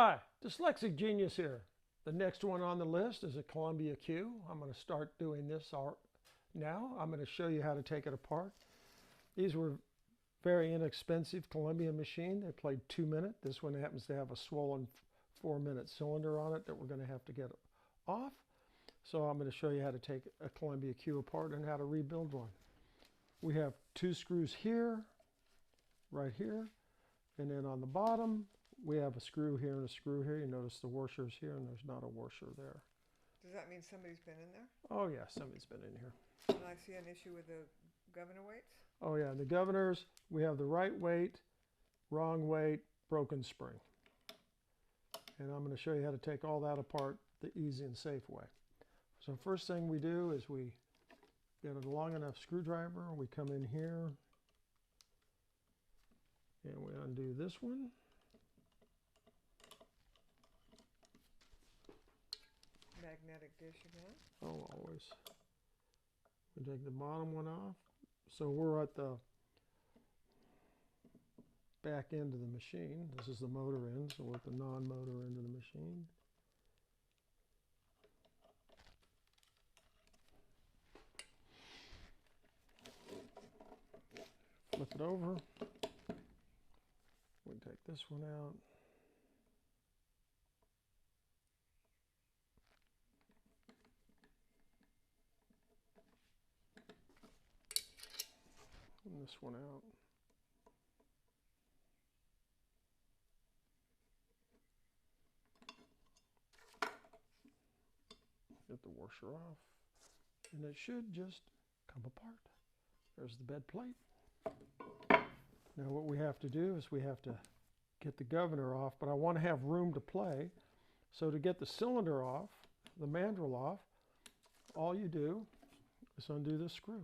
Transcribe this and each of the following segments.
Hi, Dyslexic Genius here. The next one on the list is a Columbia Q. I'm going to start doing this now. I'm going to show you how to take it apart. These were very inexpensive Columbia machine. They played 2 minute. This one happens to have a swollen 4-minute cylinder on it that we're going to have to get off. So I'm going to show you how to take a Columbia Q apart and how to rebuild one. We have 2 screws here, right here, and then on the bottom we have a screw here and a screw here. You notice the washer's here and there's not a washer there. Does that mean somebody's been in there? Oh yeah, somebody's been in here. And I see an issue with the governor weights? Oh yeah, the governors, we have the right weight, wrong weight, broken spring. And I'm going to show you how to take all that apart the easy and safe way. So first thing we do is we get a long enough screwdriver, we come in here and we undo this one. Magnetic dish again. Oh, always. We take the bottom one off. So we're at the back end of the machine. This is the motor end, so we're at the non-motor end of the machine. Flip it over. We take this one out. And this one out. Get the washer off. And it should just come apart. There's the bed plate. Now what we have to do is we have to get the governor off, but I want to have room to play. So to get the cylinder off, the mandrel off, all you do is undo this screw.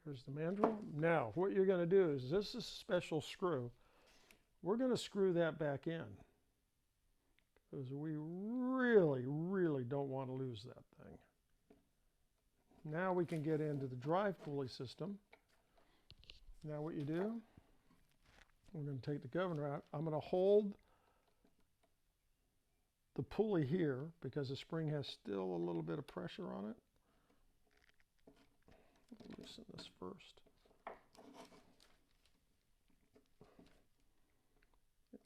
There's the mandrel. Now, what you're going to do is, this is a special screw. We're going to screw that back in because we really, really don't want to lose that thing. Now we can get into the drive pulley system. Now what you do, we're going to take the governor out. I'm going to hold the pulley here because the spring has still a little bit of pressure on it. Loosen this first.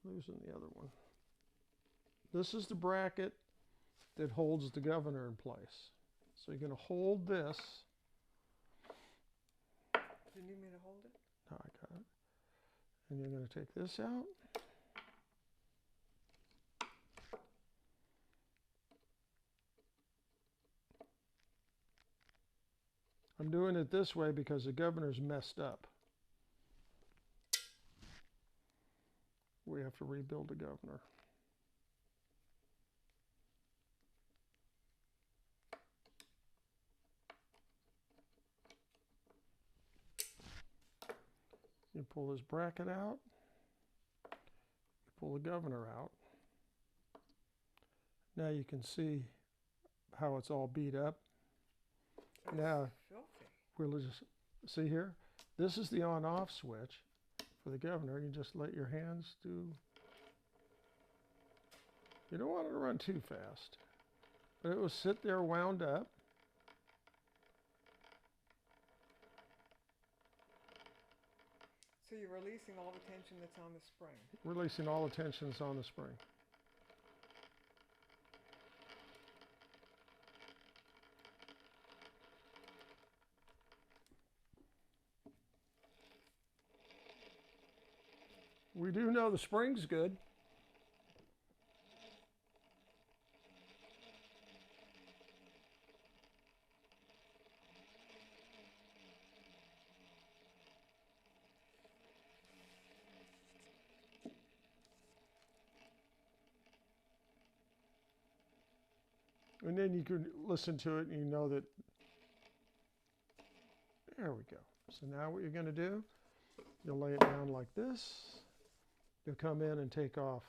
Loosen the other one. This is the bracket that holds the governor in place. So you're going to hold this. Do you need me to hold it? No, I got it. And you're going to take this out. I'm doing it this way because the governor's messed up. We have to rebuild the governor. You pull this bracket out. You pull the governor out. Now you can see how it's all beat up. It's Now, filthy. we'll just see here. This is the on-off switch for the governor. You just let your hands do. You don't want it to run too fast, but it will sit there wound up. So you're releasing all the tension that's on the spring. Releasing all the tensions on the spring. We do know the spring's good. And then you can listen to it and you know that, there we go. So now what you're going to do, you'll lay it down like this. You'll come in and take off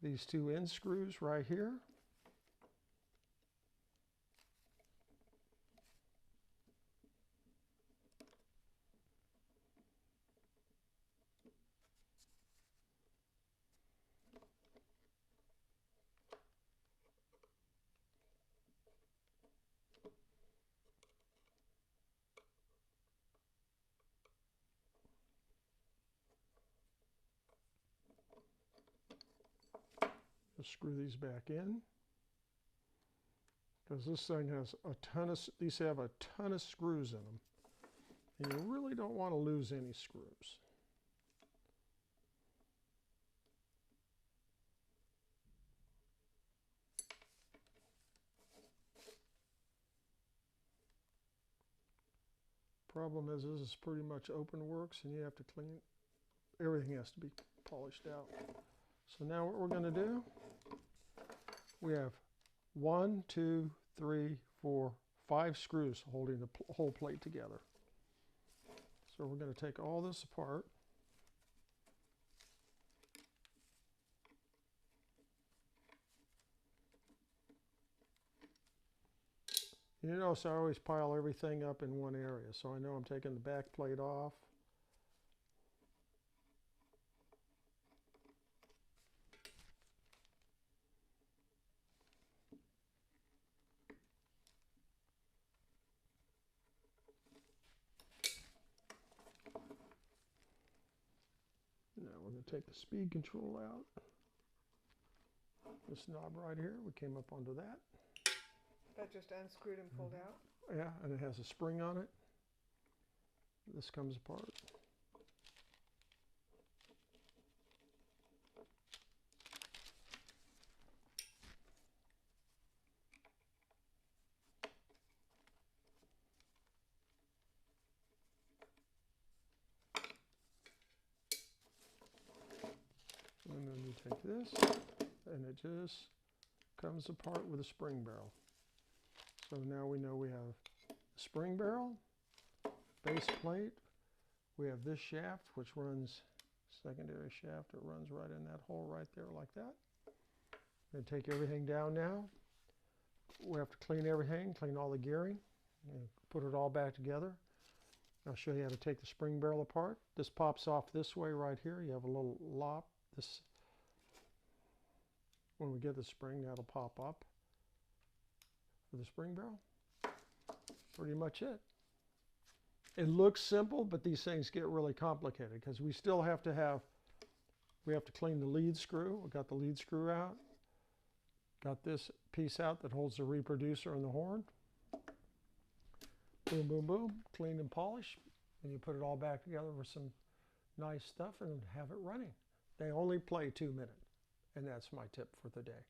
these two end screws right here. Just screw these back in, because this thing has a ton of, these have a ton of screws in them. And you really don't want to lose any screws. Problem is, this is pretty much open works, and you have to clean, everything has to be polished out. So now what we're going to do, we have 1, 2, 3, 4, 5 screws holding the whole plate together. So we're going to take all this apart. You notice I always pile everything up in one area, so I know I'm taking the back plate off. Now we're going to take the speed control out. This knob right here, we came up onto that. That just unscrewed and pulled out? Yeah, and it has a spring on it. This comes apart. And then you take this, and it just comes apart with a spring barrel. So now we know we have a spring barrel, base plate. We have this shaft, which runs, secondary shaft, it runs right in that hole right there like that. I'm going to take everything down now. We have to clean everything, clean all the gearing, and put it all back together. I'll show you how to take the spring barrel apart. This pops off this way right here. You have a little lop. This, when we get the spring, that'll pop up for the spring barrel. Pretty much it. It looks simple, but these things get really complicated because we still have to have, we have to clean the lead screw. We got the lead screw out. Got this piece out that holds the reproducer and the horn. Boom, boom, boom, clean and polish. And you put it all back together with some nice stuff and have it running. They only play 2 minutes, and that's my tip for the day.